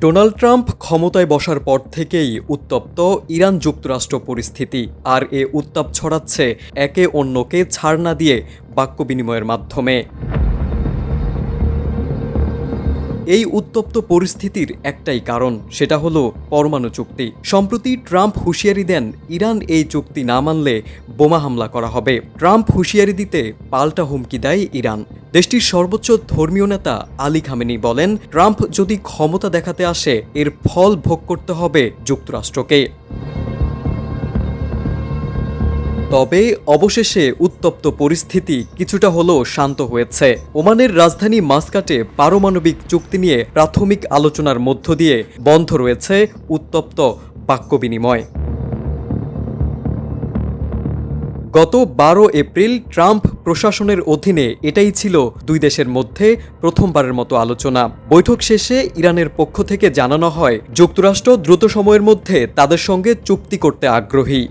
Donald Trump ক্ষমতায় বসার পর থেকেই উত্তপ্ত ইরান যুক্তরাষ্ট্র পরিস্থিতি। আর এ উত্তাপ ছড়াচ্ছে একে অন্যকে ছাড় না দিয়ে বাক্য বিনিময়ের মাধ্যমে। এই উত্তপ্ত পরিস্থিতির একটাই কারণ, সেটা হলো পরমাণু চুক্তি। সম্প্রতি ট্রাম্প হুঁশিয়ারি দেন, ইরান এই চুক্তি না মানলে বোমা হামলা করা হবে। ট্রাম্প হুঁশিয়ারি দিতে পাল্টা হুমকি দেয় ইরান। দেশটির সর্বোচ্চ ধর্মীয় নেতা আলী খামেনি বলেন, ট্রাম্প যদি ক্ষমতা দেখাতে আসে এর ফল ভোগ করতে হবে যুক্তরাষ্ট্রকে। তবে অবশেষে উত্তপ্ত পরিস্থিতি কিছুটা হলেও শান্ত হয়েছে। ওমানের রাজধানী মাসকাটে পারমাণবিক চুক্তি নিয়ে প্রাথমিক আলোচনার মধ্য দিয়ে বন্ধ রয়েছে উত্তপ্ত বাক্য বিনিময়। গত 12 এপ্রিল ট্রাম্প প্রশাসনের অধীনে এটাই ছিল দুই দেশের মধ্যে প্রথমবারের মতো আলোচনা। বৈঠক শেষে ইরানের পক্ষ থেকে জানানো হয়, যুক্তরাষ্ট্র দ্রুত সময়ের মধ্যে তাদের সঙ্গে চুক্তি করতে আগ্রহী।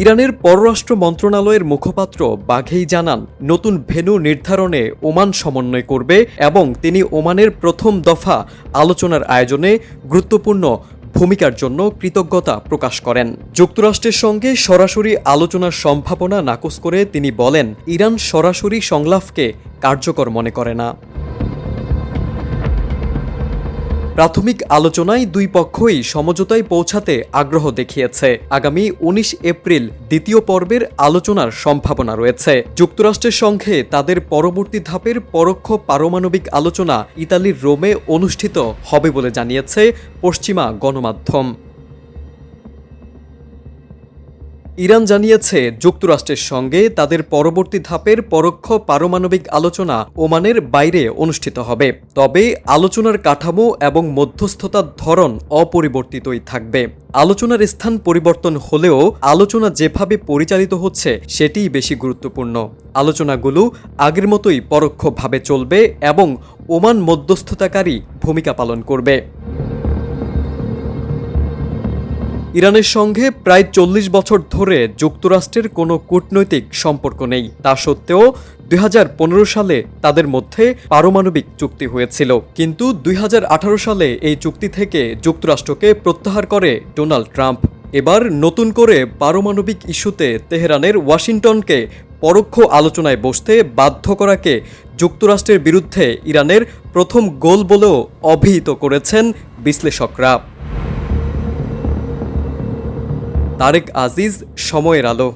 ইরানের পররাষ্ট্র মন্ত্রণালয়ের মুখপাত্র বাঘেই জানান, নতুন ভেন্যু নির্ধারণে ওমান সমন্বয় করবে এবং তিনি ওমানের প্রথম দফা আলোচনার আয়োজনে গুরুত্বপূর্ণ ভূমিকার জন্য কৃতজ্ঞতা প্রকাশ করেন। যুক্তরাষ্ট্রের সঙ্গে সরাসরি আলোচনার সম্ভাবনা নাকচ করে তিনি বলেন, ইরান সরাসরি সংলাপকে কার্যকর মনে করে না। প্রাথমিক আলোচনায় দুই পক্ষই সমঝোতায় পৌঁছাতে আগ্রহ দেখিয়েছে। আগামী 19 এপ্রিল দ্বিতীয় পর্বের আলোচনার সম্ভাবনা রয়েছে। যুক্তরাষ্ট্রের সঙ্গে তাদের পরবর্তী ধাপের পরোক্ষ পারমাণবিক আলোচনা ইতালির রোমে অনুষ্ঠিত হবে বলে জানিয়েছে পশ্চিমা গণমাধ্যম। ইরান জানিয়েছে, যুক্তরাষ্ট্রের সঙ্গে তাদের পরবর্তী ধাপের পরোক্ষ পারমাণবিক আলোচনা ওমানের বাইরে অনুষ্ঠিত হবে। তবে আলোচনার কাঠামো এবং মধ্যস্থতার ধরন অপরিবর্তিতই থাকবে। আলোচনার স্থান পরিবর্তন হলেও আলোচনা যেভাবে পরিচালিত হচ্ছে সেটিই বেশি গুরুত্বপূর্ণ। আলোচনাগুলো আগের মতোই পরোক্ষভাবে চলবে এবং ওমান মধ্যস্থতাকারী ভূমিকা পালন করবে। ইরানের সঙ্গে প্রায় 40 বছর ধরে যুক্তরাষ্ট্রের কোনো কূটনৈতিক সম্পর্ক নেই। তা সত্ত্বেও 2015 সালে তাদের মধ্যে পারমাণবিক চুক্তি হয়েছিল, কিন্তু 2018 সালে এই চুক্তি থেকে যুক্তরাষ্ট্রকে প্রত্যাহার করে ডোনাল্ড ট্রাম্প। এবার নতুন করে পারমাণবিক ইস্যুতে তেহরানের ওয়াশিংটনকে পরোক্ষ আলোচনায় বসতে বাধ্য করাকে যুক্তরাষ্ট্রের বিরুদ্ধে ইরানের প্রথম গোল বলেও অভিহিত করেছেন বিশ্লেষকরা। তারেক আজিজ, সময়ের আলো।